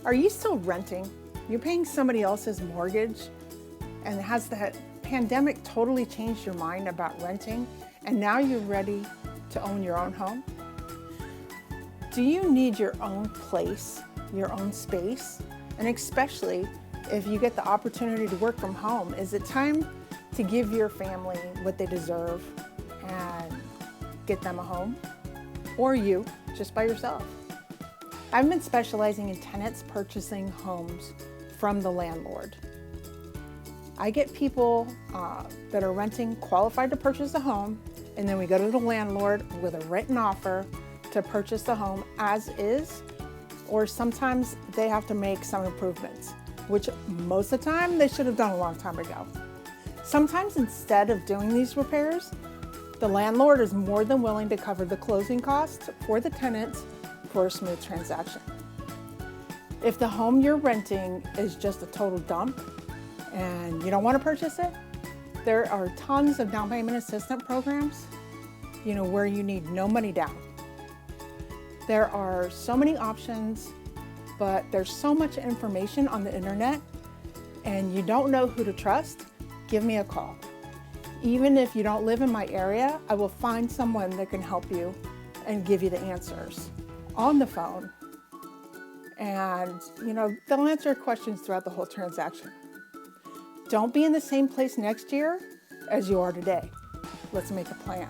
Are you still renting? You're paying somebody else's mortgage, and has the pandemic totally changed your mind about renting, and now you're ready to own your own home? Do you need your own place, your own space? And especially if you get the opportunity to work from home, is it time to give your family what they deserve and get them a home? Or you, just by yourself? I've been specializing in tenants purchasing homes from the landlord. I get people that are renting qualified to purchase a home, and then we go to the landlord with a written offer to purchase the home as is, or sometimes they have to make some improvements, which most of the time they should have done a long time ago. Sometimes instead of doing these repairs, the landlord is more than willing to cover the closing costs for the tenants for a smooth transaction. If the home you're renting is just a total dump and you don't want to purchase it, there are tons of down payment assistance programs, where you need no money down. There are so many options, but there's so much information on the internet and you don't know who to trust, give me a call. Even if you don't live in my area, I will find someone that can help you and give you the answers on the phone. And, they'll answer questions throughout the whole transaction. Don't be in the same place next year as you are today. Let's make a plan.